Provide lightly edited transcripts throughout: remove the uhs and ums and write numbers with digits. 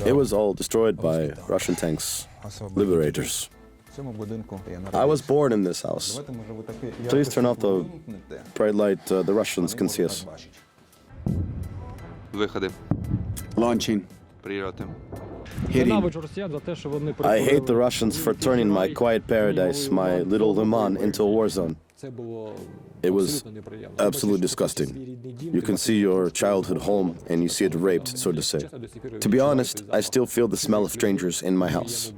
It was all destroyed by Russian tanks, liberators. I was born in this house. Please turn off the bright light, the Russians can see us. Виходи. Launching. Прильоти. Hitting. I hate the Russians for turning my quiet paradise, my little Lyman, into a war zone. It was absolutely disgusting. You can see your childhood home and you see it raped, so to say. To be honest, I still feel the smell of strangers in my house.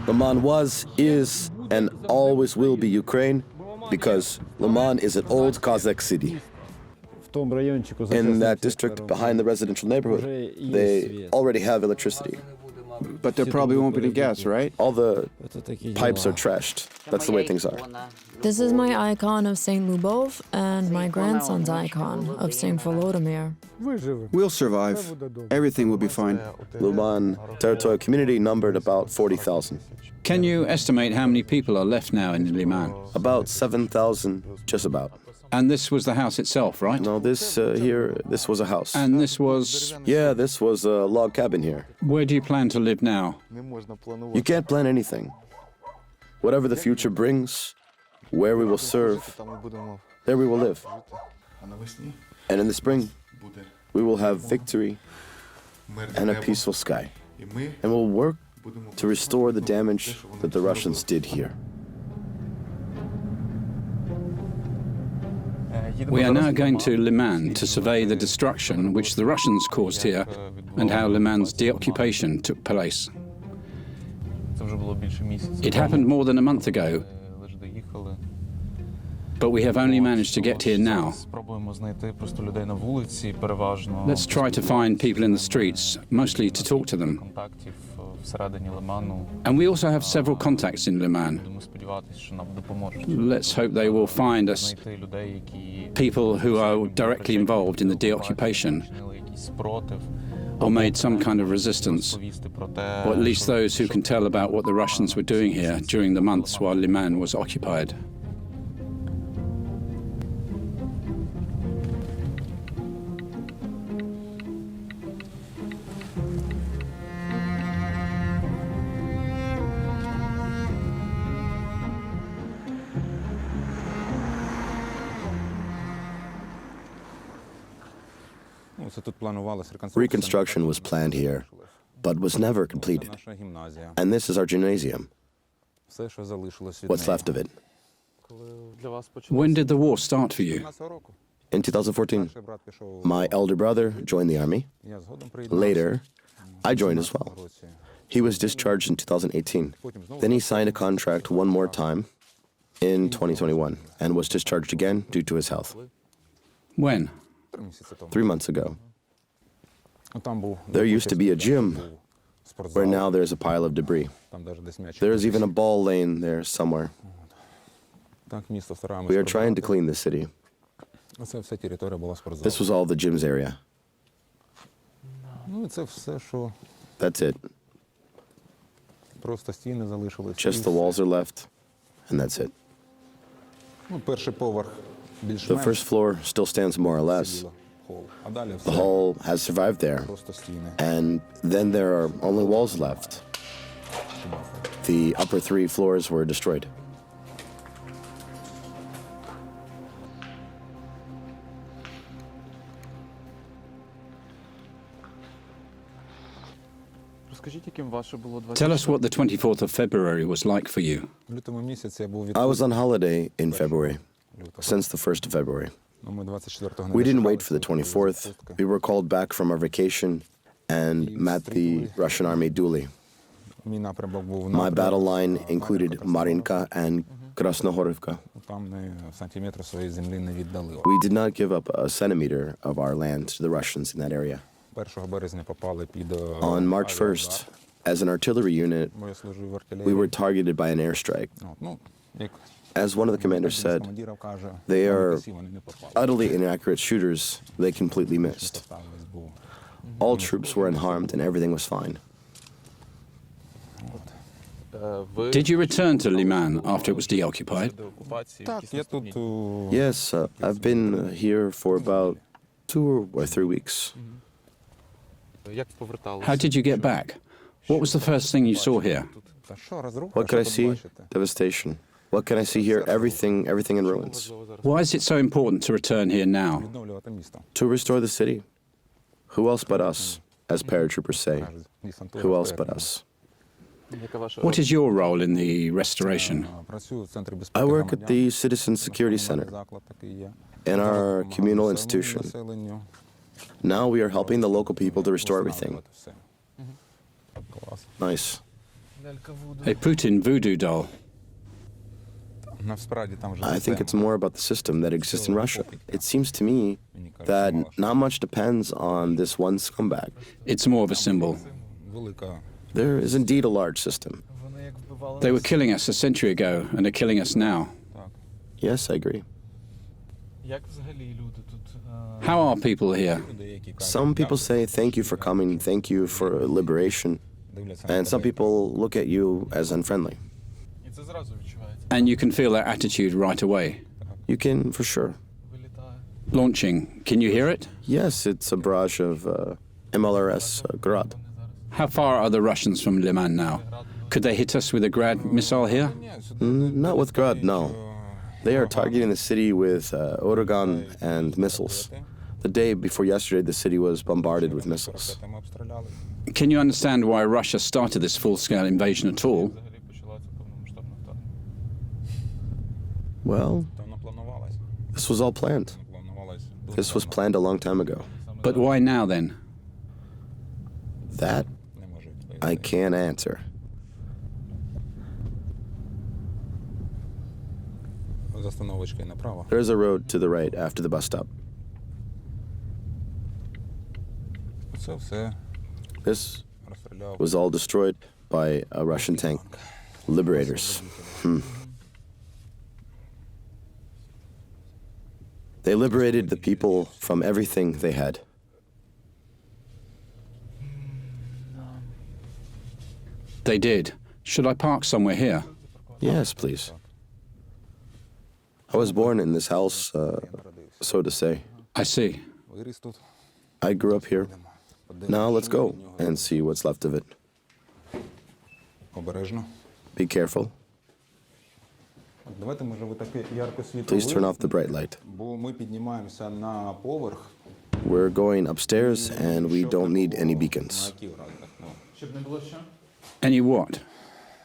Lyman was, is, and always will be Ukraine because Lyman is an old Cossack city. In that district behind the residential neighborhood, they already have electricity. But there probably won't be any gas, right? All the pipes are trashed. That's the way things are. This is my icon of St. Lubov and my grandson's icon of St. Volodymyr. We'll survive. Everything will be fine. Lyman territorial community numbered about 40,000. Can you estimate how many people are left now in Lyman? About 7,000, just about. And this was the house itself, right? No, this this was a house. And this was... Yeah, this was a log cabin here. Where do you plan to live now? You can't plan anything. Whatever the future brings, where we will serve, there we will live. And in the spring, we will have victory and a peaceful sky. And we'll work to restore the damage that the Russians did here. We are now going to Lyman to survey the destruction which the Russians caused here and how Lyman's deoccupation took place. It happened more than a month ago, but we have only managed to get here now. Let's try to find people in the streets, mostly to talk to them. And we also have several contacts in Lyman. Let's hope they will find us people who are directly involved in the deoccupation or made some kind of resistance, or at least those who can tell about what the Russians were doing here during the months while Lyman was occupied. Reconstruction was planned here, but was never completed. And this is our gymnasium. What's left of it? When did the war start for you? In 2014, my elder brother joined the army. Later, I joined as well. He was discharged in 2018. Then he signed a contract one more time in 2021 and was discharged again due to his health. When? 3 months ago. There used to be a gym, where now there's a pile of debris. There's even a ball lane there somewhere. We are trying to clean the city. This was all the gym's area. That's it. Just the walls are left, and that's it. The first floor still stands more or less. The hall has survived there, and then there are only walls left. The upper 3 floors were destroyed. Tell us what the 24th of February was like for you. I was on holiday in February, since the 1st of February. We didn't wait for the 24th. We were called back from our vacation and met the Russian army duly. My battle line included Marinka and Krasnohorivka. We did not give up a centimeter of our land to the Russians in that area. On March 1st, as an artillery unit, we were targeted by an airstrike. As one of the commanders said, they are utterly inaccurate shooters. They completely missed. All troops were unharmed and everything was fine. Did you return to Lyman after it was deoccupied? Yes, I've been here for about 2 or 3 weeks. How did you get back? What was the first thing you saw here? What could I see? Devastation. What can I see here? Everything in ruins. Why is it so important to return here now? To restore the city. Who else but us, as paratroopers say? Who else but us? What is your role in the restoration? I work at the Citizen Security Center, in our communal institution. Now we are helping the local people to restore everything. Nice. A Putin voodoo doll. I think it's more about the system that exists in Russia. It seems to me that not much depends on this one scumbag. It's more of a symbol. There is indeed a large system. They were killing us a century ago and are killing us now. Yes, I agree. How are people here? Some people say thank you for coming, thank you for liberation, and some people look at you as unfriendly. And you can feel their attitude right away. You can, for sure. Launching, can you hear it? Yes, it's a barrage of MLRS Grad. How far are the Russians from Lyman now? Could they hit us with a Grad missile here? Not with Grad, no. They are targeting the city with Uragan and missiles. The day before yesterday, the city was bombarded with missiles. Can you understand why Russia started this full-scale invasion at all? Well, this was all planned. This was planned a long time ago. But why now then? That I can't answer. There's a road to the right after the bus stop. This was all destroyed by a Russian tank. Liberators. They liberated the people from everything they had. They did. Should I park somewhere here? Yes, please. I was born in this house, so to say. I see. I grew up here. Now let's go and see what's left of it. Be careful. Please turn off the bright light. We're going upstairs and we don't need any beacons. Any what?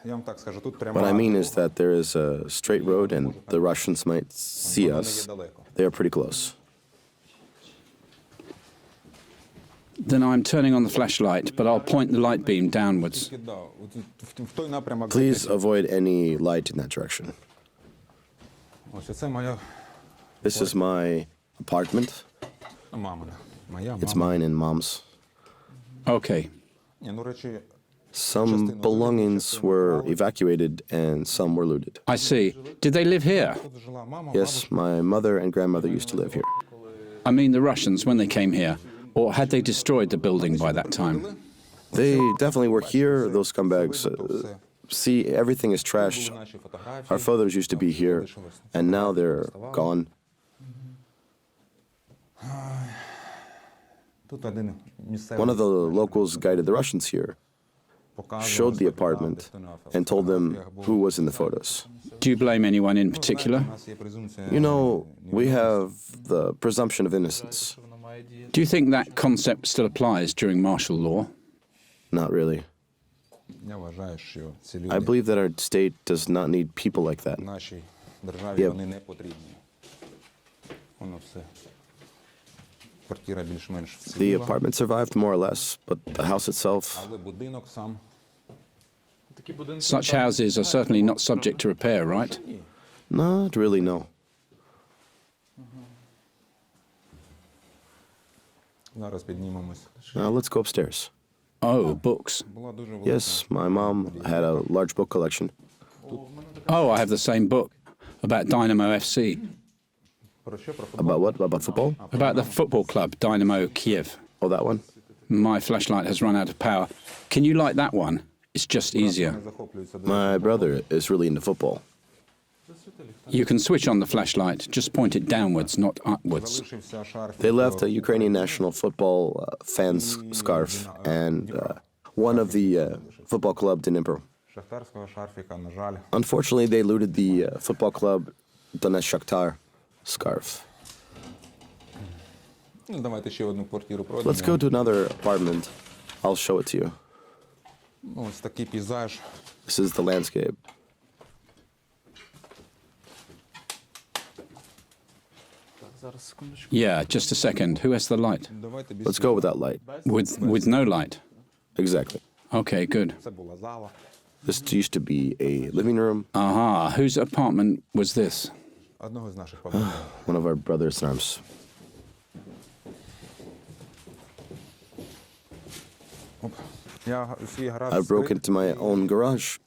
What I mean is that there is a straight road and the Russians might see us. They are pretty close. Then I'm turning on the flashlight, but I'll point the light beam downwards. Please avoid any light in that direction. This is my apartment. It's mine and Mom's. Okay. Some belongings were evacuated and some were looted. I see. Did they live here? Yes, my mother and grandmother used to live here. I mean the Russians when they came here. Or had they destroyed the building by that time? They definitely were here. Those scumbags. See, everything is trashed. Our photos used to be here, and now they're gone. One of the locals guided the Russians here, showed the apartment, and told them who was in the photos. Do you blame anyone in particular? You know, we have the presumption of innocence. Do you think that concept still applies during martial law? Not really. I believe that our state does not need people like that. Yep. The apartment survived more or less, but the house itself... Such houses are certainly not subject to repair, right? Not really, no. Now let's go upstairs. Oh, books. Yes, my mom had a large book collection. Oh, I have the same book about Dynamo FC. About what? About football? About the football club, Dynamo Kiev. Oh, that one? My flashlight has run out of power. Can you light that one? It's just easier. My brother is really into football. You can switch on the flashlight, just point it downwards, not upwards. They left a Ukrainian national football fans scarf and one of the football club Dnipro. Unfortunately, they looted the football club Donetsk Shakhtar scarf. Let's go to another apartment. I'll show it to you. This is the landscape. Yeah, just a second. Who has the light? Let's go with that light. With no light? Exactly. Okay, good. This used to be a living room. Aha, whose apartment was this? One of our brothers in arms. I broke into my own garage.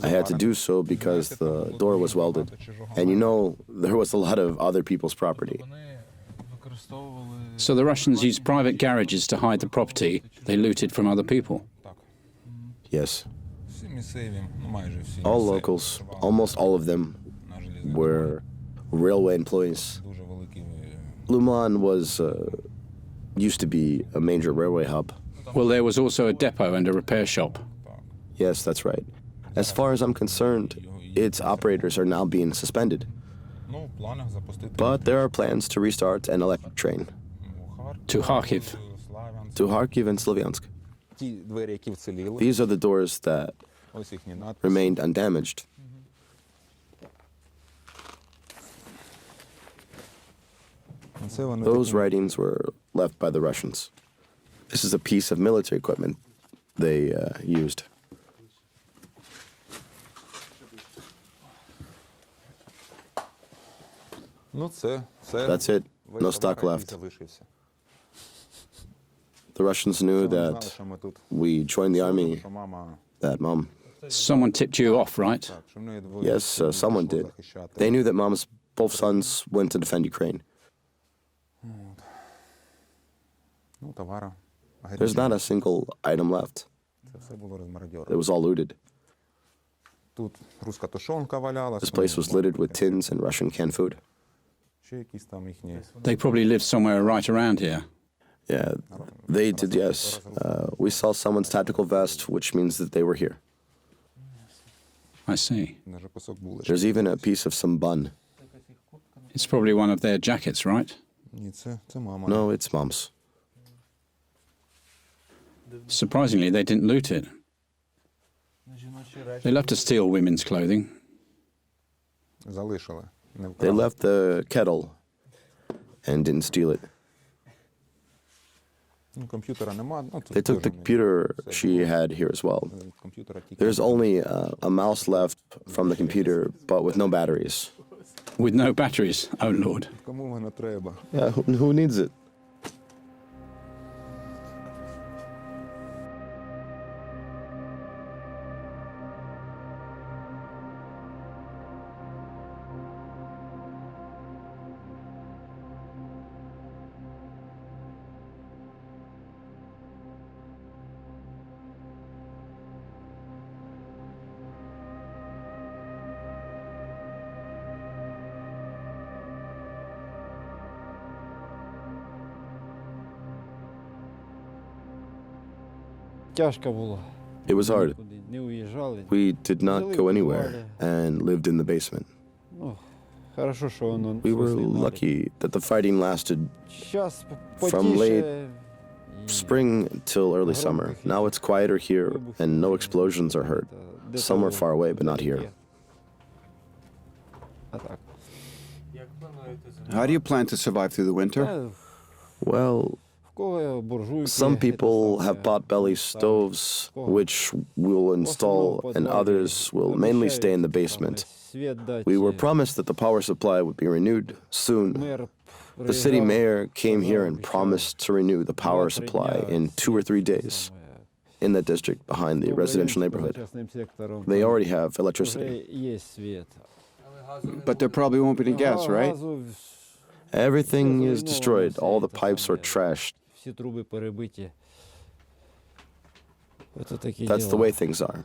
I had to do so because the door was welded. And you know, there was a lot of other people's property. So the Russians used private garages to hide the property they looted from other people? Yes. All locals, almost all of them, were railway employees. Lyman was used to be a major railway hub. Well, there was also a depot and a repair shop. Yes, that's right. As far as I'm concerned, its operators are now being suspended. But there are plans to restart an electric train. To Kharkiv. To Kharkiv and Slavyansk. These are the doors that remained undamaged. Those writings were left by the Russians. This is a piece of military equipment they used. That's it. No stock left. The Russians knew that we joined the army, that Mom. Someone tipped you off, right? Yes, someone did. They knew that Mom's both sons went to defend Ukraine. There's not a single item left. It was all looted. This place was littered with tins and Russian canned food. They probably lived somewhere right around here. Yeah, they did, yes. We saw someone's tactical vest, which means that they were here. I see. There's even a piece of some bun. It's probably one of their jackets, right? No, it's Mom's. Surprisingly, they didn't loot it. They love to steal women's clothing. They left the kettle and didn't steal it. They took the computer she had here as well. There's only a mouse left from the computer, but with no batteries. With no batteries? Oh, Lord. Yeah, who needs it? It was hard. We did not go anywhere and lived in the basement. We were lucky that the fighting lasted from late spring till early summer. Now it's quieter here and no explosions are heard. Some are far away, but not here. How do you plan to survive through the winter? Well, some people have pot-belly stoves, which we'll install, and others will mainly stay in the basement. We were promised that the power supply would be renewed soon. The city mayor came here and promised to renew the power supply in 2 or 3 days in the district behind the residential neighborhood. They already have electricity. But there probably won't be any gas, right? Everything is destroyed. All the pipes are trashed. That's the way things are.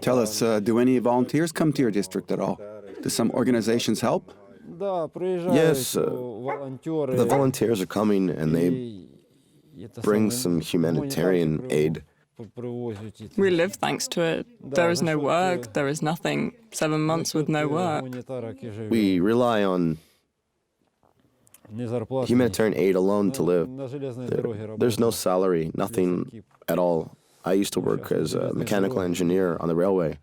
Tell us, do any volunteers come to your district at all? Do some organizations help? Yes, the volunteers are coming and they bring some humanitarian aid. We live thanks to it. There is no work, there is nothing. 7 months with no work. We rely on humanitarian aid alone to live. There's no salary, nothing at all. I used to work as a mechanical engineer on the railway.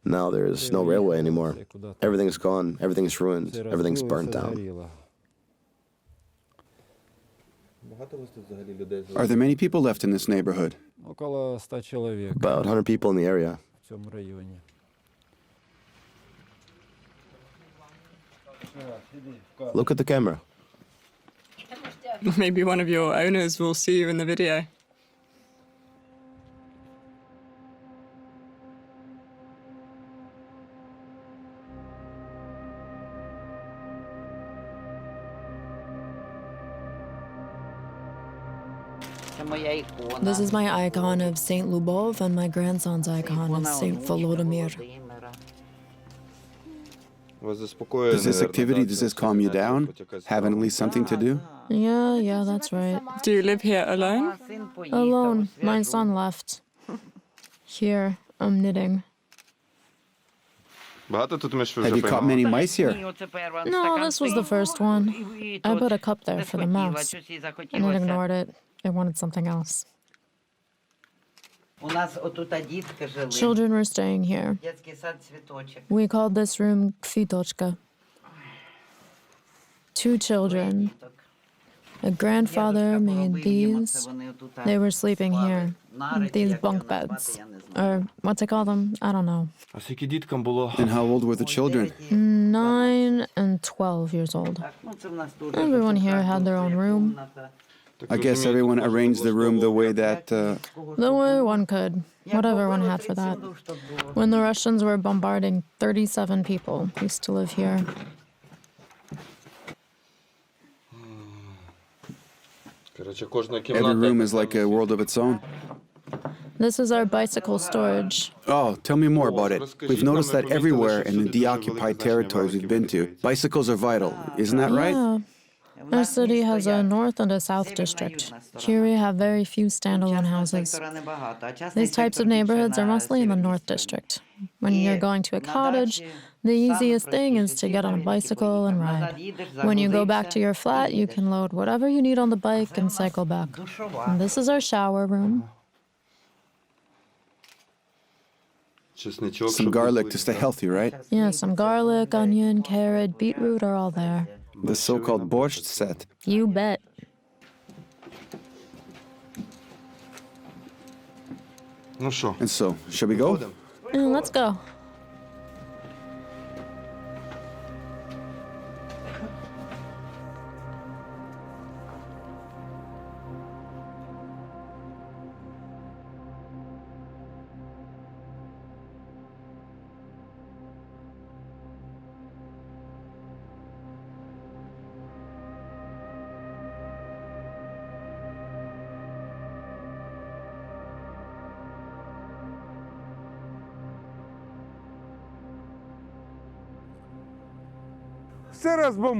Now there's no railway anymore. Everything's gone, everything's ruined, everything's burnt down. Are there many people left in this neighborhood? About 100 people in the area. Look at the camera. Maybe one of your owners will see you in the video. This is my icon of Saint Lubov and my grandson's icon of Saint Volodymyr. Does this activity, does this calm you down? Having at least something to do? Yeah, that's right. Do you live here alone? Alone. My son left. Here, I'm knitting. Have you caught many mice here? No, this was the first one. I put a cup there for the mouse, and it ignored it. It wanted something else. Children were staying here. We called this room Kvitochka. 2 children. A grandfather made these. They were sleeping here. These bunk beds. Or what to call them, I don't know. And how old were the children? 9 and 12 years old. Everyone here had their own room. I guess everyone arranged the room the way that... The way one could. Whatever one had for that. When the Russians were bombarding, 37 people used to live here. Every room is like a world of its own. This is our bicycle storage. Oh, tell me more about it. We've noticed that everywhere in the deoccupied territories we've been to, bicycles are vital. Isn't that right? Yeah. Our city has a north and a south district. Here we have very few standalone houses. These types of neighborhoods are mostly in the north district. When you're going to a cottage, the easiest thing is to get on a bicycle and ride. When you go back to your flat, you can load whatever you need on the bike and cycle back. And this is our shower room. Some garlic to stay healthy, right? Yeah, some garlic, onion, carrot, beetroot are all there. The so-called borscht set. You bet. And so, shall we go? Let's go.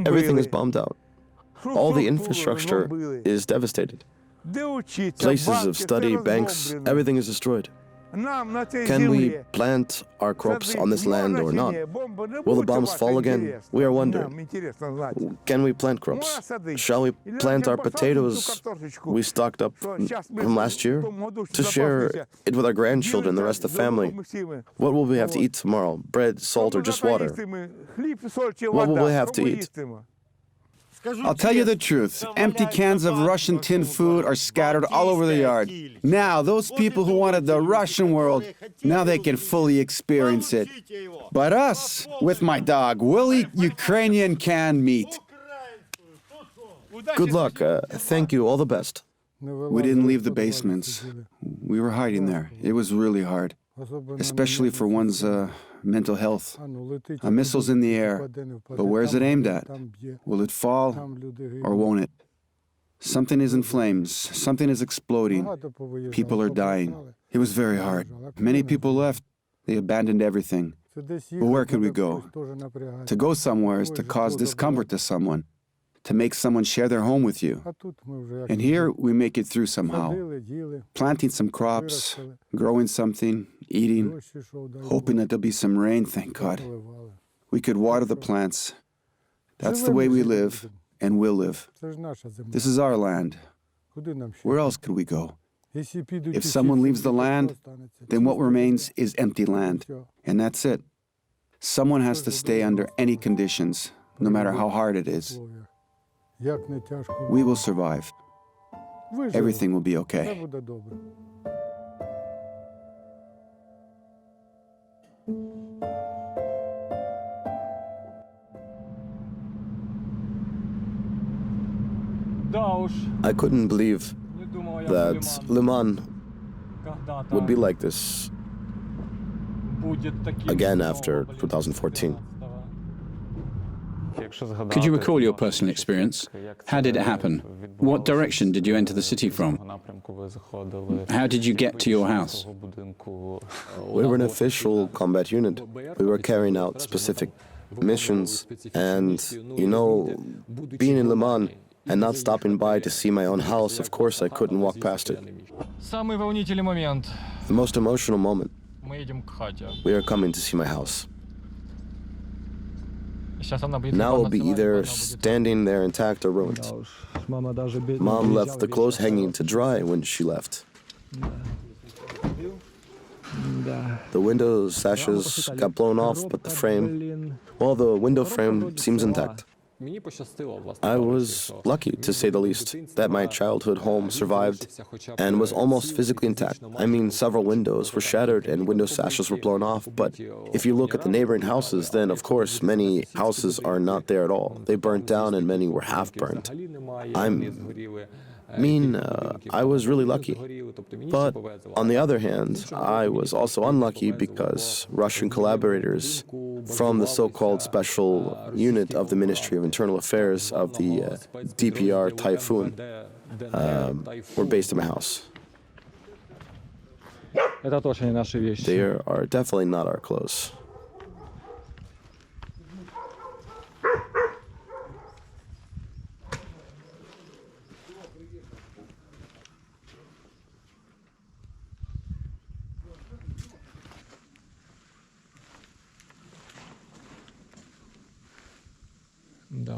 Everything is bombed out. All the infrastructure is devastated. Places of study, banks, everything is destroyed. Can we plant our crops on this land or not? Will the bombs fall again? We are wondering. Can we plant crops? Shall we plant our potatoes we stocked up from last year to share it with our grandchildren, the rest of the family? What will we have to eat tomorrow? Bread, salt, or just water? What will we have to eat? I'll tell you the truth. Empty cans of Russian tin food are scattered all over the yard. Now, those people who wanted the Russian world, now they can fully experience it. But us, with my dog, we'll eat Ukrainian canned meat. Good luck. Thank you. All the best. We didn't leave the basements. We were hiding there. It was really hard, especially for one's mental health. A missile's in the air, but where's it aimed at? Will it fall or won't it? Something is in flames. Something is exploding. People are dying. It was very hard. Many people left. They abandoned everything. But where could we go? To go somewhere is to cause discomfort to someone, to make someone share their home with you. And here we make it through somehow. Planting some crops, growing something, eating, hoping that there'll be some rain, thank God. We could water the plants. That's the way we live and will live. This is our land. Where else could we go? If someone leaves the land, then what remains is empty land. And that's it. Someone has to stay under any conditions, no matter how hard it is. We will survive. Everything will be okay. I couldn't believe that Lyman would be like this again after 2014. Could you recall your personal experience? How did it happen? What direction did you enter the city from? How did you get to your house? We were an official combat unit. We were carrying out specific missions, and, you know, being in Lyman and not stopping by to see my own house, of course I couldn't walk past it. The most emotional moment. We are coming to see my house. Now it will be either standing there intact or ruined. Mom left the clothes hanging to dry when she left. The window sashes got blown off, but the frame, well, the window frame seems intact. I was lucky, to say the least, that my childhood home survived and was almost physically intact. I mean, several windows were shattered and window sashes were blown off, but if you look at the neighboring houses, then of course many houses are not there at all. They burnt down and many were half burnt. I was really lucky. But on the other hand, I was also unlucky because Russian collaborators from the so-called special unit of the Ministry of Internal Affairs of the DPR Typhoon were based in my house. They are definitely not our clothes.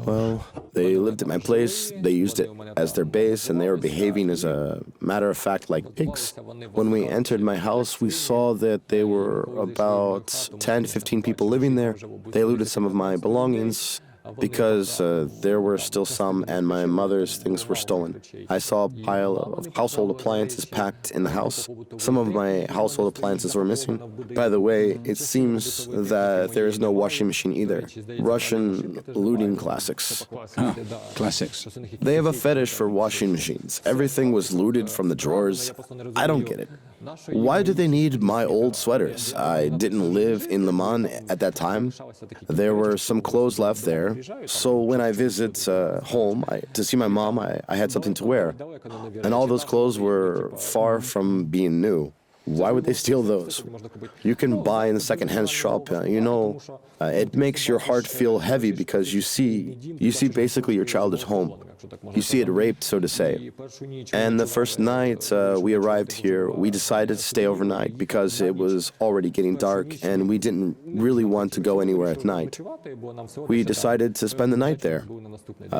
Well, they lived at my place, they used it as their base, and they were behaving as a matter of fact like pigs. When we entered my house, we saw that there were about 10 to 15 people living there. They looted some of my belongings because there were still some, and my mother's things were stolen. I saw a pile of household appliances packed in the house. Some of my household appliances were missing. By the way, it seems that there is no washing machine either. Russian looting classics. Ah, classics. They have a fetish for washing machines. Everything was looted from the drawers. I don't get it. Why do they need my old sweaters? I didn't live in Lyman at that time. There were some clothes left there. So when I visit home to see my mom, I had something to wear. And all those clothes were far from being new. Why would they steal those? You can buy in the second-hand shop, it makes your heart feel heavy because you see basically your childhood home. You see it raped, so to say. And the first night we arrived here, we decided to stay overnight because it was already getting dark and we didn't really want to go anywhere at night. We decided to spend the night there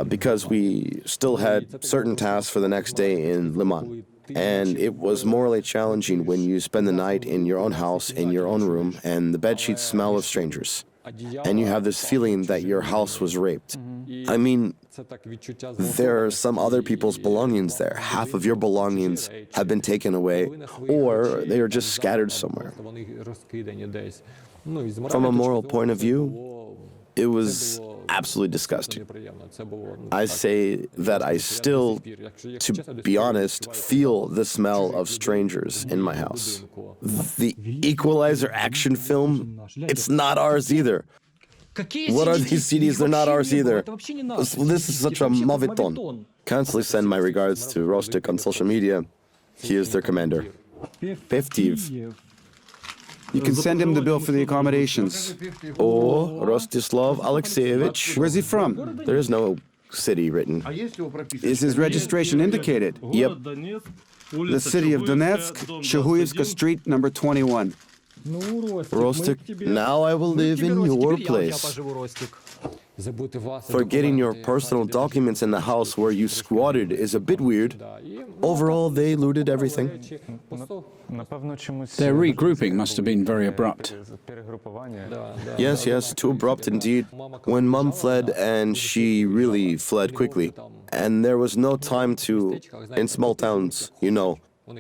because we still had certain tasks for the next day in Lyman. And it was morally challenging when you spend the night in your own house, in your own room, and the bedsheets smell of strangers. And you have this feeling that your house was raped. I mean, there are some other people's belongings there. Half of your belongings have been taken away, or they are just scattered somewhere. From a moral point of view, it was absolutely disgusting. I say that I still, to be honest, feel the smell of strangers in my house. The Equalizer action film, it's not ours either. What are these CDs? They're not ours either. This is such a moveton. Constantly send my regards to Rostik on social media. He is their commander. Pevtiv. You can send him the bill for the accommodations. Or Rostislav Alexeyevich. Where's he from? There is no city written. Is his registration indicated? Yep. The city of Donetsk, Shahuyevska Street, number 21. Rostik, now I will live in your place. Forgetting your personal documents in the house where you squatted is a bit weird. Overall, they looted everything. Their regrouping must have been very abrupt. Yes, too abrupt indeed. When Mom fled, and she really fled quickly, and there was no time to, in small towns, you know,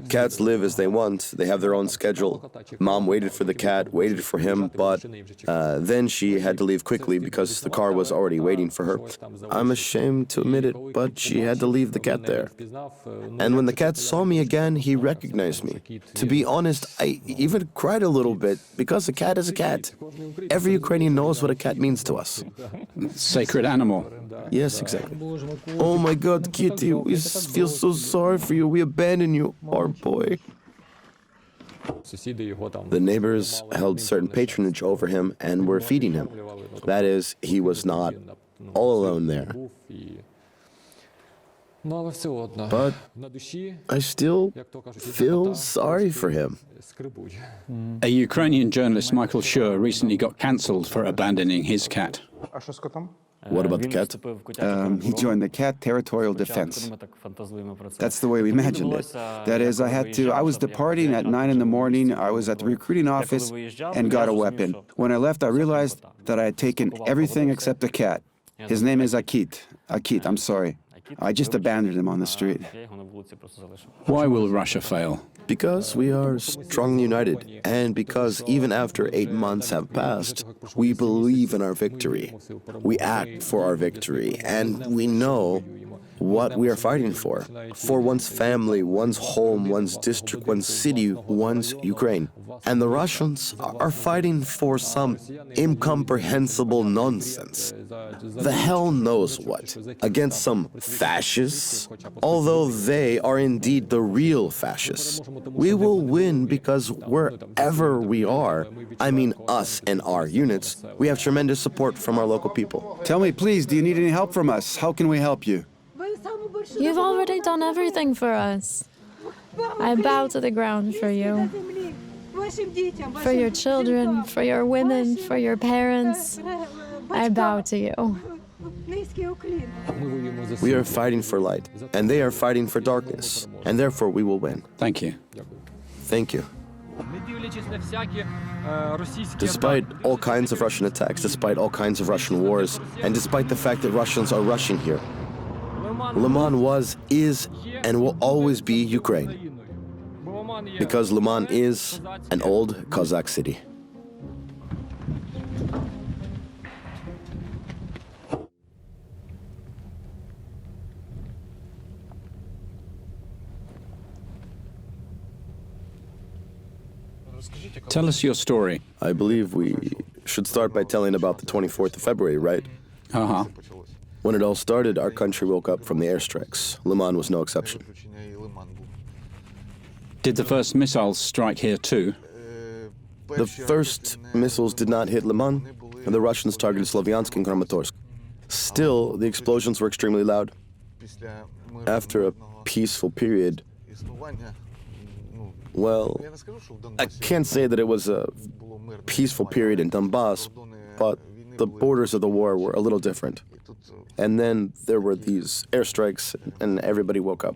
cats live as they want. They have their own schedule. Mom waited for the cat, waited for him, but then she had to leave quickly because the car was already waiting for her. I'm ashamed to admit it, but she had to leave the cat there. And when the cat saw me again, he recognized me. To be honest, I even cried a little bit because a cat is a cat. Every Ukrainian knows what a cat means to us. Sacred animal. Yes, exactly. Oh my God, Kitty, we feel so sorry for you. We abandoned you. Our boy. The neighbors held certain patronage over him and were feeding him. That is, he was not all alone there. But I still feel sorry for him. A Ukrainian journalist, Michael Schur, recently got cancelled for abandoning his cat. What about the cat? He joined the cat territorial defense. That's the way we imagined it. That is, I was departing at 9 in the morning, I was at the recruiting office and got a weapon. When I left, I realized that I had taken everything except the cat. His name is Akit. Akit, I'm sorry. I just abandoned him on the street. Why will Russia fail? Because we are strongly united, and because even after 8 months have passed, we believe in our victory. We act for our victory, and we know what we are fighting for one's family, one's home, one's district, one's city, one's Ukraine. And the Russians are fighting for some incomprehensible nonsense. The hell knows what. Against some fascists, although they are indeed the real fascists. We will win because wherever we are, I mean us and our units, we have tremendous support from our local people. Tell me, please, do you need any help from us? How can we help you? You've already done everything for us. I bow to the ground for you. For your children, for your women, for your parents. I bow to you. We are fighting for light, and they are fighting for darkness, and therefore we will win. Thank you. Thank you. Despite all kinds of Russian attacks, despite all kinds of Russian wars, and despite the fact that Russians are rushing here, Lyman was, is, and will always be Ukraine. Because Lyman is an old Cossack city. Tell us your story. I believe we should start by telling about the 24th of February, right? Uh-huh. When it all started, our country woke up from the airstrikes. Lyman was no exception. Did the first missiles strike here too? The first missiles did not hit Lyman, and the Russians targeted Slovyansk and Kramatorsk. Still, the explosions were extremely loud. After a peaceful period, well, I can't say that it was a peaceful period in Donbass, but the borders of the war were a little different. And then there were these airstrikes, and everybody woke up.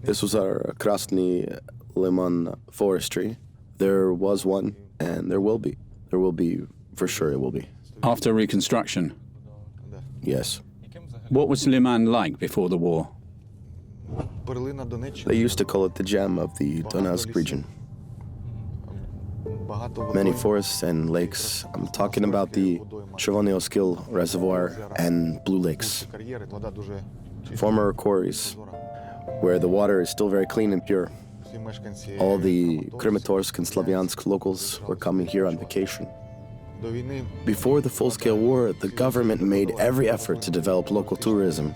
This was our Krasny Lyman forestry. There was one, and there will be. There will be, for sure it will be. After reconstruction? Yes. What was Lyman like before the war? They used to call it the gem of the Donetsk region. Many forests and lakes. I'm talking about the Chervony Oskil Reservoir and Blue Lakes. Former quarries, where the water is still very clean and pure. All the Kramatorsk and Slavyansk locals were coming here on vacation. Before the full-scale war, the government made every effort to develop local tourism.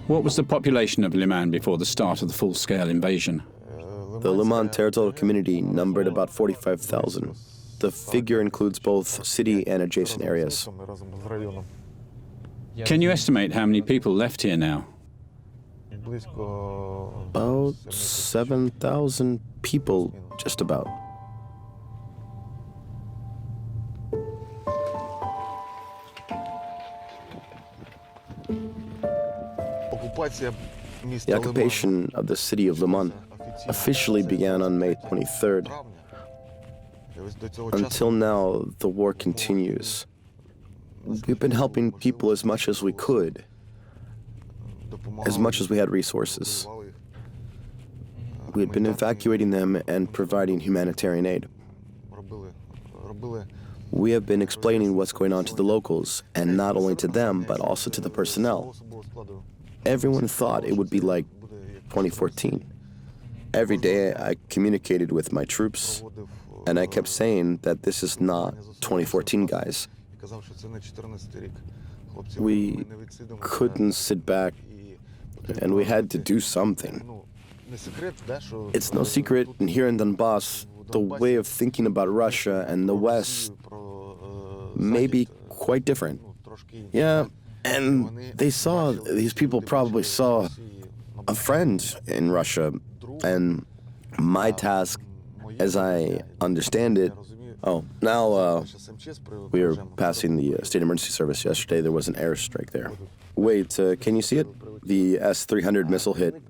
What was the population of Lyman before the start of the full-scale invasion? The Lyman territorial community numbered about 45,000. The figure includes both city and adjacent areas. Can you estimate how many people left here now? About 7,000 people, just about. The occupation of the city of Lyman officially began on May 23rd. Until now, the war continues. We've been helping people as much as we could, as much as we had resources. We had been evacuating them and providing humanitarian aid. We have been explaining what's going on to the locals, and not only to them, but also to the personnel. Everyone thought it would be like 2014. Every day I communicated with my troops, and I kept saying that this is not 2014, guys. We couldn't sit back, and we had to do something. It's no secret, and here in Donbass, the way of thinking about Russia and the West may be quite different. Yeah, and these people probably saw a friend in Russia, and my task, as I understand it, now we were passing the State Emergency Service yesterday. There was an airstrike there. Wait, can you see it? The S-300 missile hit.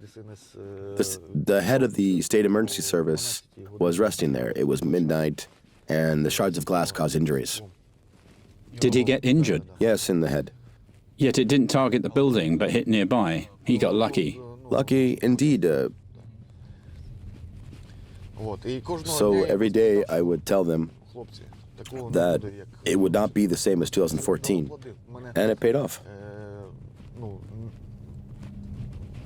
The head of the State Emergency Service was resting there. It was midnight, and the shards of glass caused injuries. Did he get injured? Yes, in the head. Yet it didn't target the building, but hit nearby. He got lucky. Lucky indeed. So every day I would tell them that it would not be the same as 2014, and it paid off.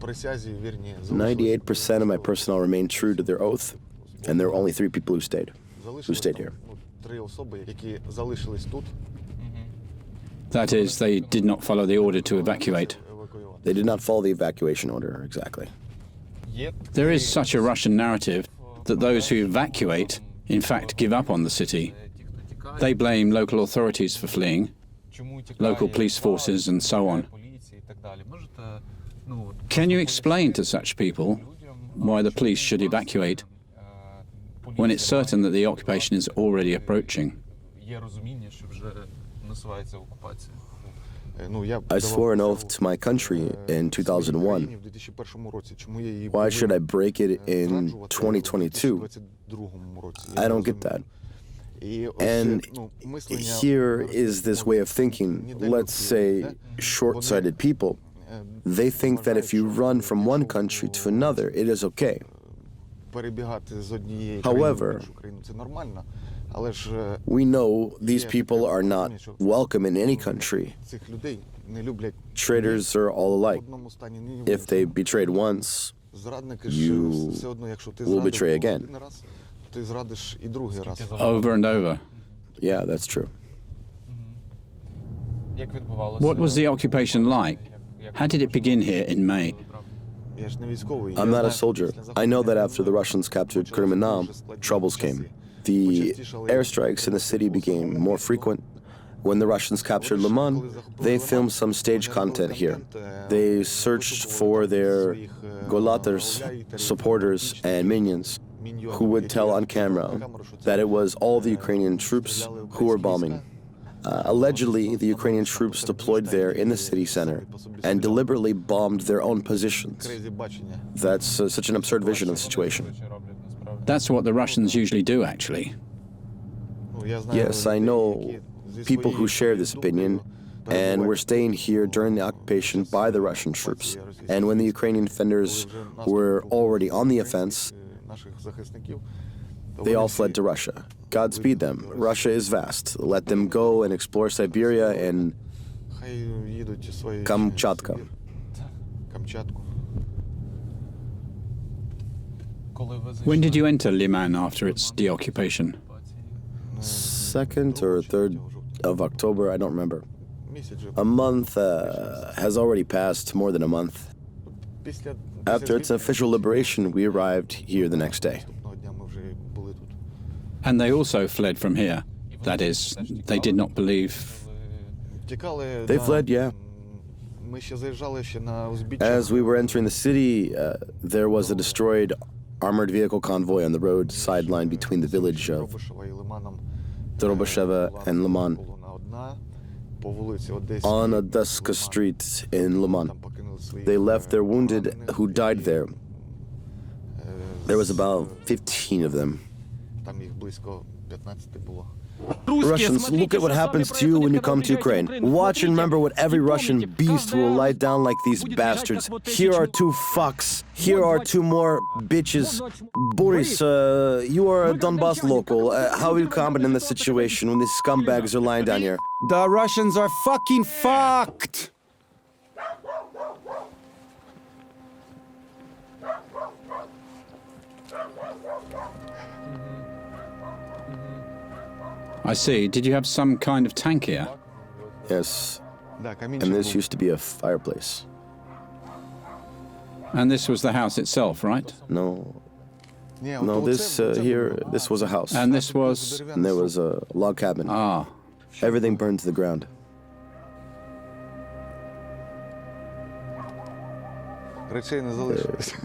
98% of my personnel remained true to their oath, and there were only 3 people who stayed here. That is, they did not follow the order to evacuate. They did not follow the evacuation order, exactly. There is such a Russian narrative that those who evacuate, in fact, give up on the city. They blame local authorities for fleeing, local police forces, and so on. Can you explain to such people why the police should evacuate when it's certain that the occupation is already approaching? I swore an oath to my country in 2001. Why should I break it in 2022? I don't get that. And here is this way of thinking, let's say short-sighted people. They think that if you run from one country to another, it is okay. However, we know these people are not welcome in any country. Traitors are all alike. If they betrayed once, you will betray again. Over and over. Yeah, that's true. What was the occupation like? How did it begin here in May? I'm not a soldier. I know that after the Russians captured Kremenna, troubles came. The airstrikes in the city became more frequent. When the Russians captured Lyman, they filmed some stage content here. They searched for their golaters, supporters, and minions, who would tell on camera that it was all the Ukrainian troops who were bombing. Allegedly, the Ukrainian troops deployed there in the city center and deliberately bombed their own positions. That's such an absurd vision of the situation. That's what the Russians usually do, actually. Yes, I know people who share this opinion, and were staying here during the occupation by the Russian troops. And when the Ukrainian defenders were already on the offense, they all fled to Russia. Godspeed them. Russia is vast. Let them go and explore Siberia and Kamchatka. When did you enter Lyman after its deoccupation? 2nd or 3rd of October, I don't remember. A month has already passed, more than a month. After its official liberation, we arrived here the next day. And they also fled from here. That is, they did not believe. They fled, yeah. As we were entering the city, there was a destroyed armored vehicle convoy on the road sideline between the village of Dorobasheva and Lyman. On Odessa Street in Lyman. They left their wounded who died there. There was about 15 of them. Russians, look at what happens to you when you come to Ukraine. Watch and remember what every Russian beast will lie down like these bastards. Here are 2 fucks. Here are 2 more bitches. Boris, you are a Donbass local. How will you comment in this situation when these scumbags are lying down here? The Russians are fucking fucked! I see. Did you have some kind of tank here? Yes. And this used to be a fireplace. And this was the house itself, right? No. No, this here, this was a house. And this was? And there was a log cabin. Ah. Everything burned to the ground.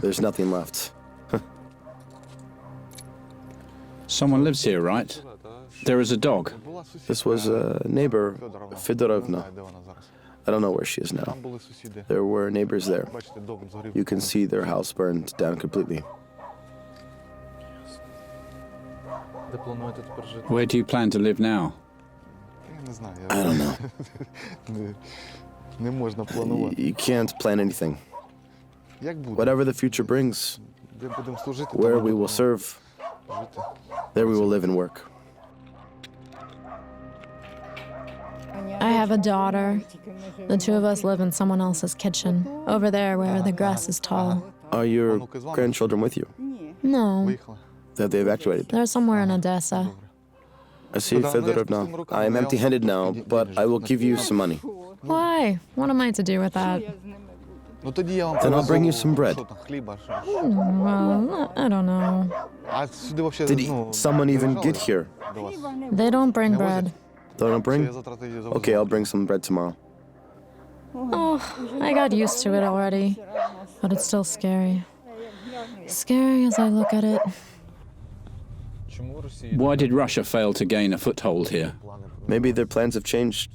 There's nothing left. Someone lives here, right? There is a dog. This was a neighbor, Fedorovna. I don't know where she is now. There were neighbors there. You can see their house burned down completely. Where do you plan to live now? I don't know. You can't plan anything. Whatever the future brings, where we will serve, there we will live and work. I have a daughter. The 2 of us live in someone else's kitchen, over there where the grass is tall. Are your grandchildren with you? No, Have they evacuated? they're somewhere in Odessa. I see, Fedorovna. I am empty-handed now, but I will give you some money. Why? What am I to do with that? Then I'll bring you some bread. Well, I don't know. Did someone even get here? They don't bring bread. Don't bring? Okay, I'll bring some bread tomorrow. Oh, I got used to it already, but it's still scary. Scary as I look at it. Why did Russia fail to gain a foothold here? Maybe their plans have changed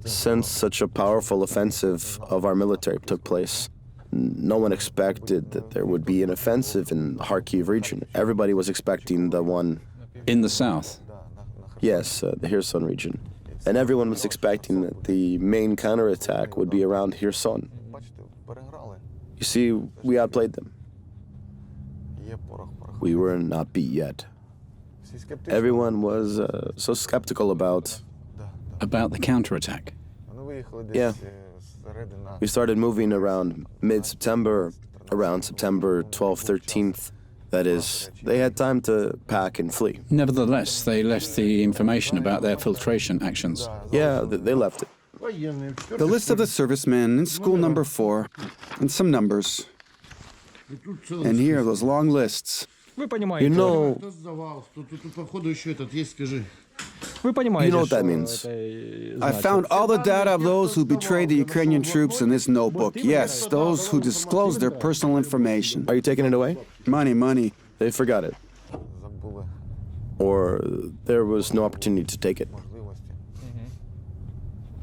since such a powerful offensive of our military took place. No one expected that there would be an offensive in the Kharkiv region. Everybody was expecting the one... In the south? Yes, the Kherson region. And everyone was expecting that the main counterattack would be around Kherson. You see, we outplayed them. We were not beat yet. Everyone was so skeptical about... About the counterattack? Yeah. We started moving around mid-September, around September 12th, 13th. That is, they had time to pack and flee. Nevertheless, they left the information about their filtration actions. Yeah, they left it. The list of the servicemen in school number 4, and some numbers. And here are those long lists. You know what that means. I found all the data of those who betrayed the Ukrainian troops in this notebook. Yes, those who disclosed their personal information. Are you taking it away? Money. They forgot it. Or there was no opportunity to take it.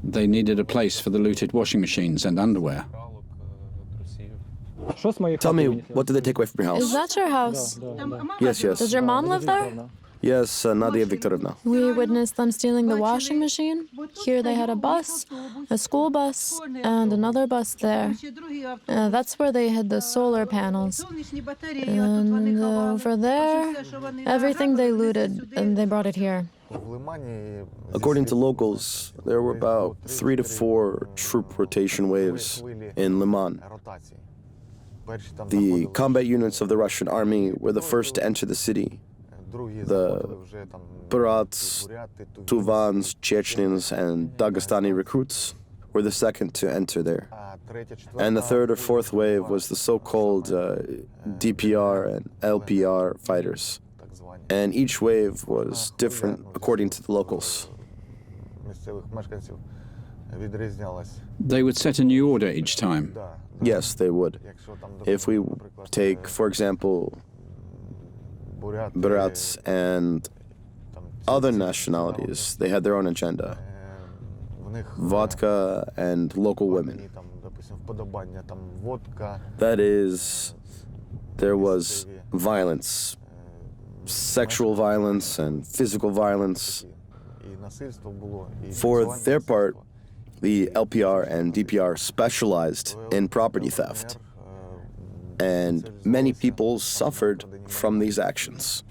They needed a place for the looted washing machines and underwear. Tell me, what did they take away from your Is house? that your house? Yes. Does your mom live there? Yes, Nadia Viktorovna. We witnessed them stealing the washing machine. Here they had a bus, a school bus, and another bus there. That's where they hid the solar panels. And over there, everything they looted, and they brought it here. According to locals, there were about 3 to 4 troop rotation waves in Lyman. The combat units of the Russian army were the first to enter the city. The Burats, Tuvans, Chechens, and Dagestani recruits were the second to enter there. And the third or fourth wave was the so-called DPR and LPR fighters. And each wave was different according to the locals. They would set a new order each time. Yes, they would. If we take, for example, Burats and other nationalities, they had their own agenda. Vodka and local women. That is, there was violence, sexual violence and physical violence. For their part, the LPR and DPR specialized in property theft, and many people suffered from these actions.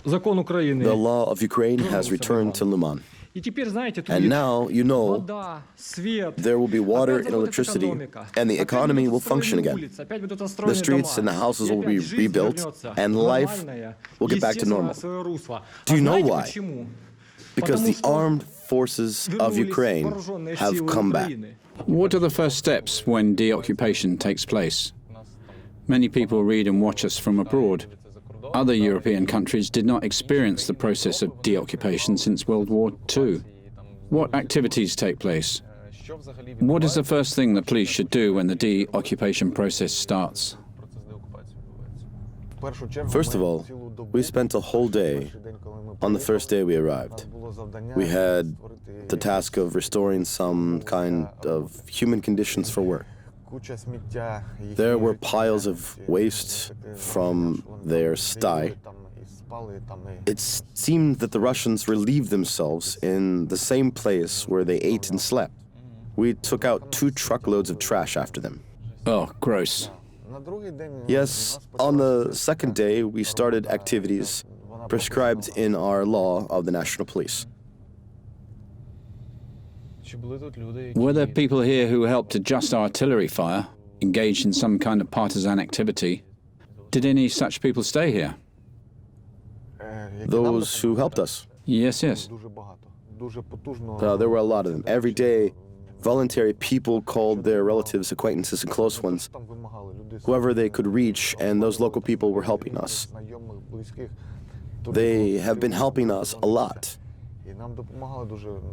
The law of Ukraine has returned to Lyman. And now, you know, there will be water and electricity, and the economy will function again. The streets and the houses will be rebuilt, and life will get back to normal. Do you know why? Because the armed forces of Ukraine have come back. What are the first steps when deoccupation takes place? Many people read and watch us from abroad. Other European countries did not experience the process of deoccupation since World War II. What activities take place? What is the first thing the police should do when the deoccupation process starts? First of all, we spent a whole day on the first day we arrived. We had the task of restoring some kind of human conditions for work. There were piles of waste from their sty. It seemed that the Russians relieved themselves in the same place where they ate and slept. We took out 2 truckloads of trash after them. Oh, gross. Yes, on the second day, we started activities prescribed in our law of the National Police. Were there people here who helped adjust artillery fire, engaged in some kind of partisan activity? Did any such people stay here? Those who helped us. Yes, yes. There were a lot of them. Every day, voluntary people called their relatives, acquaintances, and close ones, whoever they could reach, and those local people were helping us. They have been helping us a lot.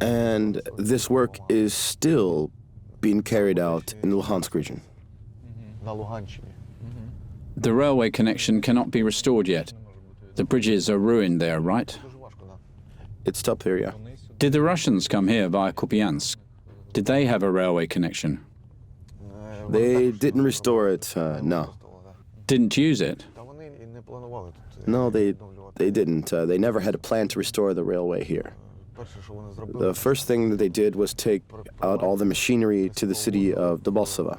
And this work is still being carried out in the Luhansk region. The railway connection cannot be restored yet. The bridges are ruined there, right? It's tough here, yeah. Did the Russians come here via Kupiansk? Did they have a railway connection? They didn't restore it, no. Didn't use it? No, they didn't. They never had a plan to restore the railway here. The first thing that they did was take out all the machinery to the city of Debaltseve.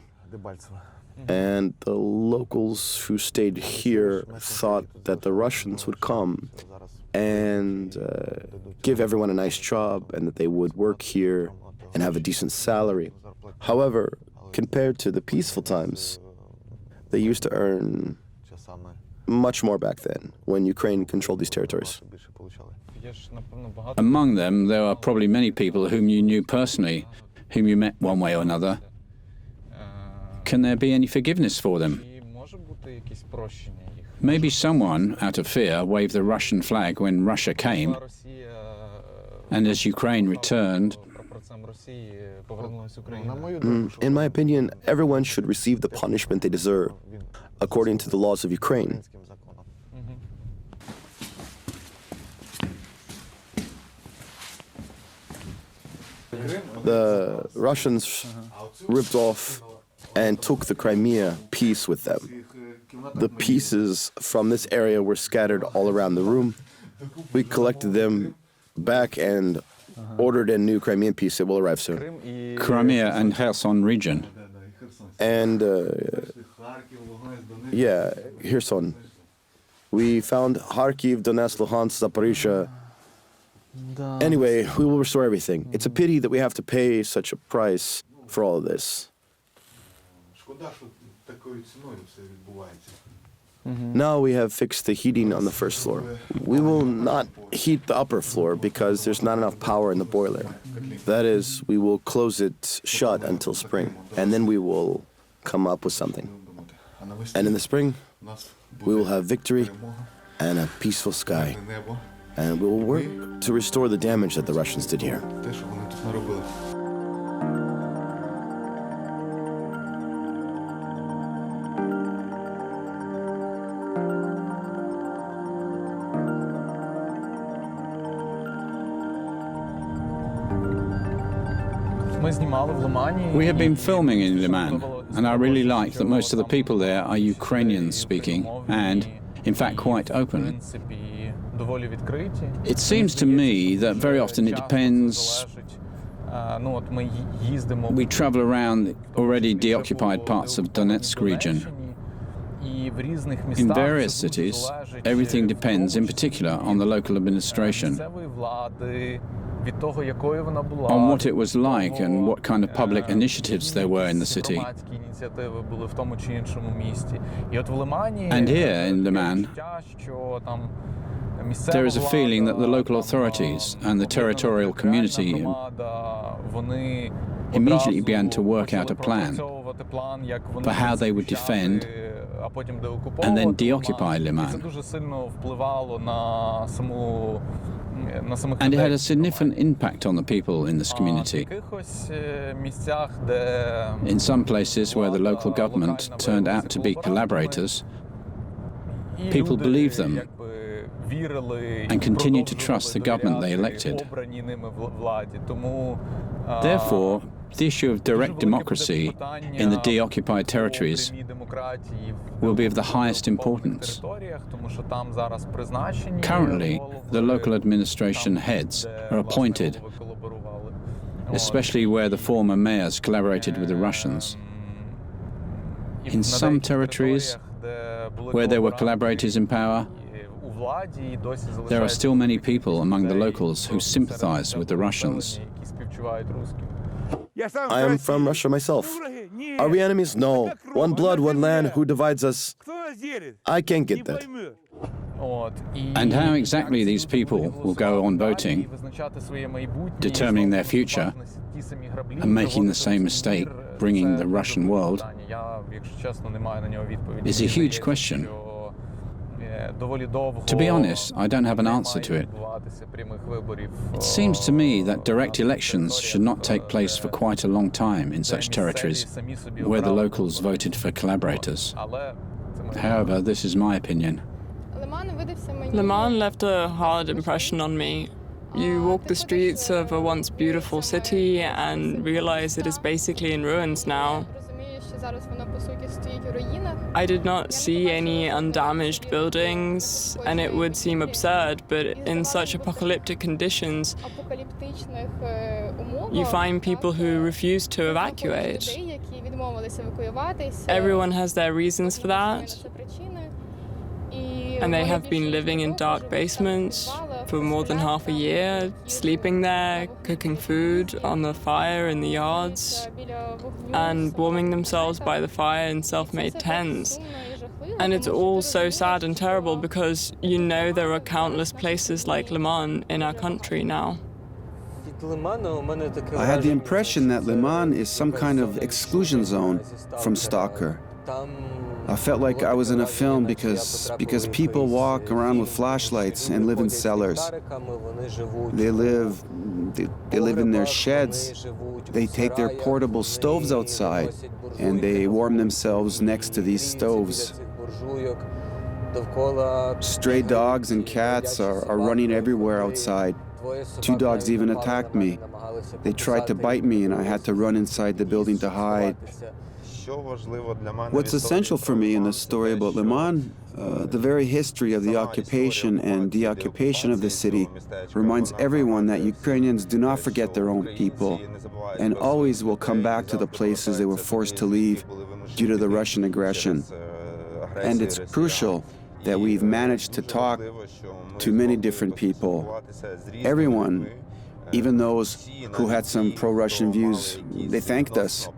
And the locals who stayed here thought that the Russians would come and give everyone a nice job and that they would work here and have a decent salary. However, compared to the peaceful times, they used to earn much more back then when Ukraine controlled these territories. Among them, there are probably many people whom you knew personally, whom you met one way or another. Can there be any forgiveness for them? Maybe someone, out of fear, waved the Russian flag when Russia came, and as Ukraine returned... In my opinion, everyone should receive the punishment they deserve, according to the laws of Ukraine. The Russians ripped off and took the Crimea piece with them. The pieces from this area were scattered all around the room. We collected them back and ordered a new Crimean piece that will arrive soon. Crimea and Kherson region. And, yeah, Kherson. We found Kharkiv, Donetsk, Luhansk, Zaporizhzhia. Anyway, we will restore everything. It's a pity that we have to pay such a price for all of this. Now we have fixed the heating on the first floor. We will not heat the upper floor because there's not enough power in the boiler. That is, we will close it shut until spring, and then we will come up with something. And in the spring, we will have victory and a peaceful sky. And we will work to restore the damage that the Russians did here. We have been filming in Lyman, and I really like that most of the people there are Ukrainian speaking and, in fact, quite open. It seems to me that very often it depends. We travel around the already deoccupied parts of Donetsk region. In various cities, everything depends in particular on the local administration, on what it was like and what kind of public initiatives there were in the city. And here in Lyman, there is a feeling that the local authorities and the territorial community immediately began to work out a plan for how they would defend and then deoccupy Lyman. And it had a significant impact on the people in this community. In some places where the local government turned out to be collaborators, people believed them and continued to trust the government they elected. Therefore, the issue of direct democracy in the deoccupied territories will be of the highest importance. Currently, the local administration heads are appointed, especially where the former mayors collaborated with the Russians. In some territories where there were collaborators in power, there are still many people among the locals who sympathize with the Russians. I am from Russia myself. Are we enemies? No. One blood, one land. Who divides us? I can't get that. And how exactly these people will go on voting, determining their future, and making the same mistake, bringing the Russian world, is a huge question. To be honest, I don't have an answer to it. It seems to me that direct elections should not take place for quite a long time in such territories where the locals voted for collaborators. However, this is my opinion. Lyman left a hard impression on me. You walk the streets of a once beautiful city and realize it is basically in ruins now. I did not see any undamaged buildings, and it would seem absurd, but in such apocalyptic conditions, you find people who refuse to evacuate. Everyone has their reasons for that, and they have been living in dark basements for more than half a year, sleeping there, cooking food on the fire in the yards, and warming themselves by the fire in self-made tents. And it's all so sad and terrible because you know there are countless places like Lyman in our country now. I had the impression that Lyman is some kind of exclusion zone from Stalker. I felt like I was in a film because people walk around with flashlights and live in cellars. They live in their sheds. They take their portable stoves outside and they warm themselves next to these stoves. Stray dogs and cats are running everywhere outside. 2 dogs even attacked me. They tried to bite me and I had to run inside the building to hide. What's essential for me in the story about Lyman, the very history of the occupation and deoccupation of the city, reminds everyone that Ukrainians do not forget their own people and always will come back to the places they were forced to leave due to the Russian aggression. And it's crucial that we've managed to talk to many different people. Everyone, even those who had some pro-Russian views, they thanked us.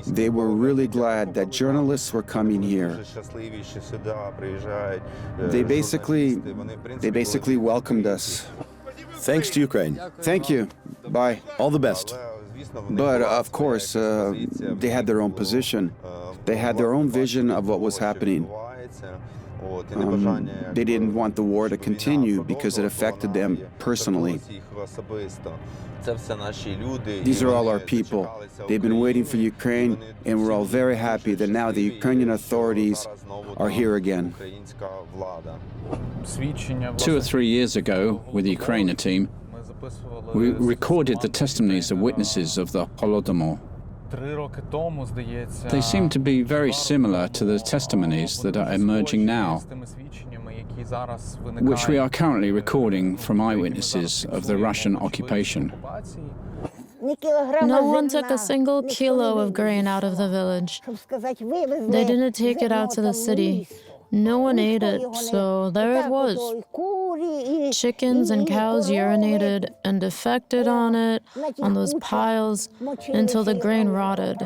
They were really glad that journalists were coming here. They basically welcomed us. Thanks to Ukraine. Thank you. Bye. All the best. But of course, they had their own position. They had their own vision of what was happening. They didn't want the war to continue because it affected them personally. These are all our people. They've been waiting for Ukraine, and we're all very happy that now the Ukrainian authorities are here again. 2 or 3 years ago, with the Ukrainian team, we recorded the testimonies of witnesses of the Holodomor. They seem to be very similar to the testimonies that are emerging now, which we are currently recording from eyewitnesses of the Russian occupation. No one took a single kilo of grain out of the village. They didn't take it out to the city. No one ate it, so there it was. Chickens and cows urinated and defected on it, on those piles, until the grain rotted.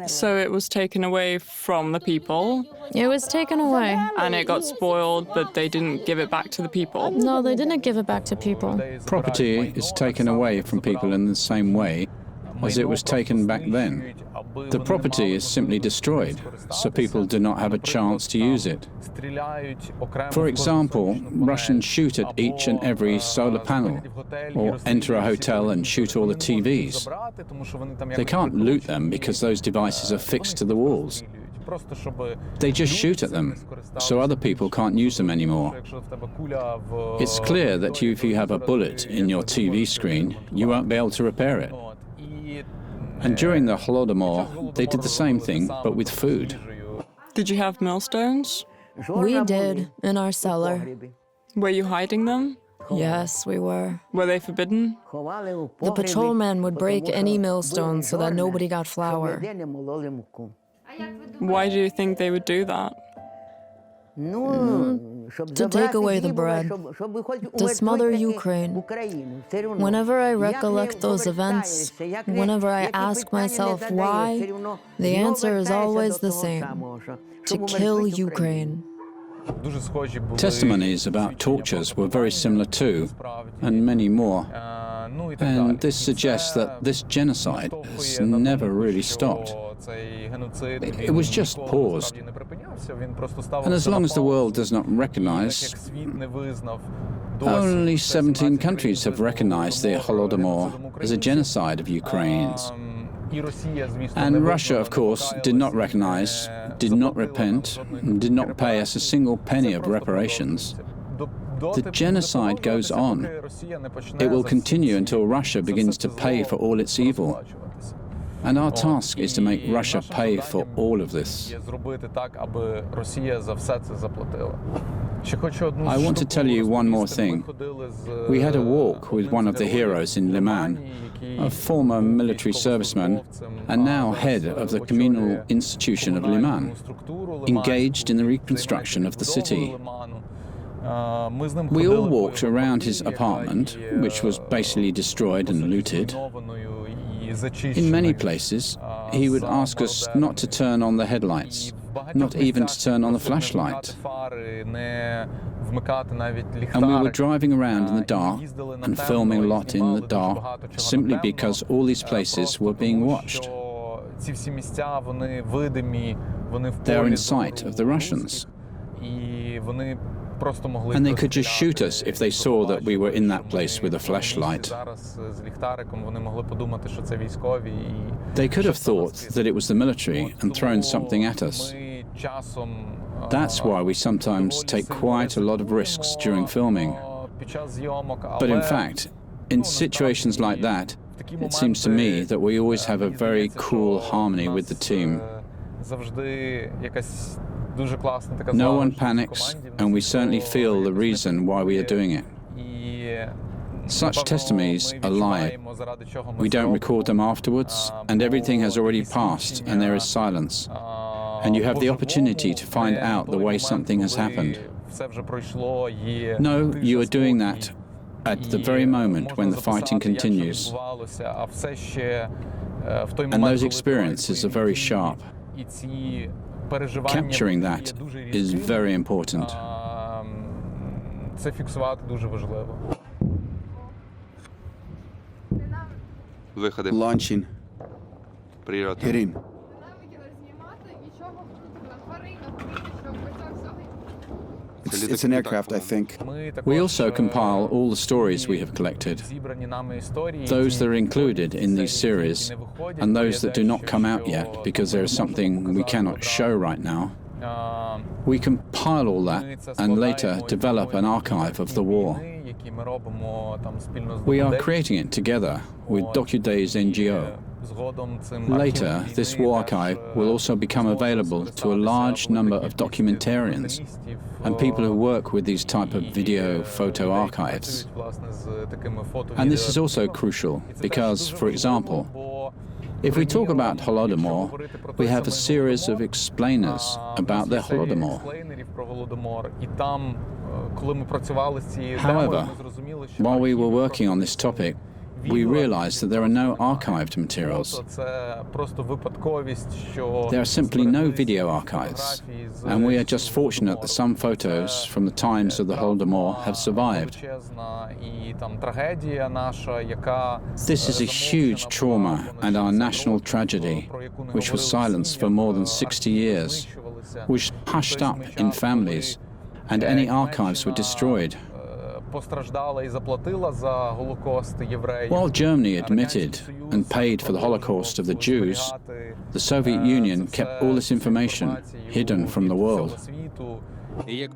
So it was taken away from the people. It was taken away. And it got spoiled, but they didn't give it back to the people. No, they didn't give it back to people. Property is taken away from people in the same way as it was taken back then. The property is simply destroyed, so people do not have a chance to use it. For example, Russians shoot at each and every solar panel, or enter a hotel and shoot all the TVs. They can't loot them because those devices are fixed to the walls. They just shoot at them, so other people can't use them anymore. It's clear that if you have a bullet in your TV screen, you won't be able to repair it. And during the Holodomor, they did the same thing, but with food. Did you have millstones? We did, in our cellar. Were you hiding them? Yes, we were. Were they forbidden? The patrolman would break any millstone so that nobody got flour. Why do you think they would do that? To take away the bread, to smother Ukraine. Whenever I recollect those events, whenever I ask myself why, the answer is always the same: to kill Ukraine. Testimonies about tortures were very similar too, and many more. And this suggests that this genocide has never really stopped. It was just paused. And as long as the world does not recognize, only 17 countries have recognized the Holodomor as a genocide of Ukrainians. And Russia, of course, did not recognize, did not repent, and did not pay us a single penny of reparations. The genocide goes on. It will continue until Russia begins to pay for all its evil. And our task is to make Russia pay for all of this. I want to tell you one more thing. We had a walk with one of the heroes in Lyman, a former military serviceman and now head of the communal institution of Lyman, engaged in the reconstruction of the city. We all walked around his apartment, which was basically destroyed and looted. In many places, he would ask us not to turn on the headlights, not even to turn on the flashlight. And we were driving around in the dark and filming a lot in the dark simply because all these places were being watched. They are in sight of the Russians. And they could just shoot us if they saw that we were in that place with a flashlight. They could have thought that it was the military and thrown something at us. That's why we sometimes take quite a lot of risks during filming. But in fact, in situations like that, it seems to me that we always have a very cool harmony with the team. No one panics, and we certainly feel the reason why we are doing it. Such testimonies are live. We don't record them afterwards, and everything has already passed, and there is silence. And you have the opportunity to find out the way something has happened. No, you are doing that at the very moment when the fighting continues. And those experiences are very sharp. Capturing that is very important. Це фіксувати дуже важливо. Виходи. Launching. Прильоти. Hitting. It's an aircraft, I think. We also compile all the stories we have collected, those that are included in these series, and those that do not come out yet because there is something we cannot show right now. We compile all that and later develop an archive of the war. We are creating it together with DocuDay's NGO. Later, this war archive will also become available to a large number of documentarians and people who work with these type of video photo archives. And this is also crucial because, for example, if we talk about Holodomor, we have a series of explainers about the Holodomor. However, while we were working on this topic, we realized that there are no archived materials. There are simply no video archives, and we are just fortunate that some photos from the times of the Holodomor have survived. This is a huge trauma and our national tragedy, which was silenced for more than 60 years, which hushed up in families, and any archives were destroyed. While Germany admitted and paid for the Holocaust of the Jews, the Soviet Union kept all this information hidden from the world.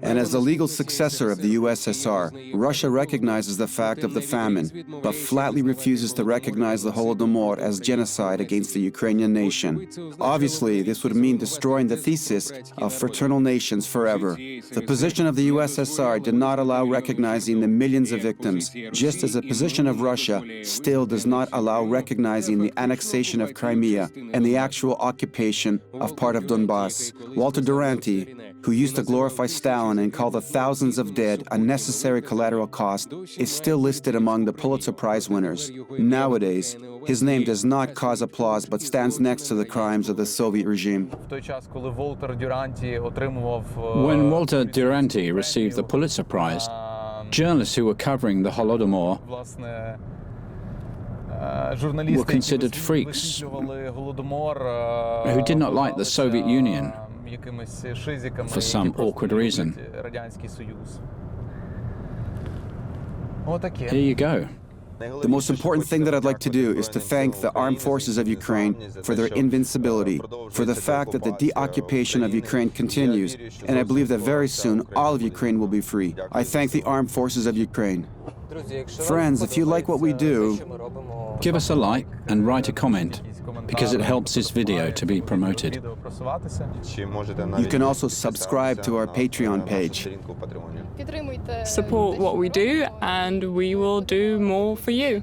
And as the legal successor of the USSR, Russia recognizes the fact of the famine, but flatly refuses to recognize the Holodomor as genocide against the Ukrainian nation. Obviously, this would mean destroying the thesis of fraternal nations forever. The position of the USSR did not allow recognizing the millions of victims, just as the position of Russia still does not allow recognizing the annexation of Crimea and the actual occupation of part of Donbass. Walter Duranty, who used to glorify Stalin and call the thousands of dead a necessary collateral cost, is still listed among the Pulitzer Prize winners. Nowadays, his name does not cause applause but stands next to the crimes of the Soviet regime. When Walter Duranty received the Pulitzer Prize, journalists who were covering the Holodomor were considered freaks who did not like the Soviet Union for some awkward reason. Here you go. The most important thing that I'd like to do is to thank the armed forces of Ukraine for their invincibility, for the fact that the deoccupation of Ukraine continues, and I believe that very soon all of Ukraine will be free. I thank the armed forces of Ukraine. Friends, if you like what we do, give us a like and write a comment, because it helps this video to be promoted. You can also subscribe to our Patreon page. Support what we do, and we will do more for you.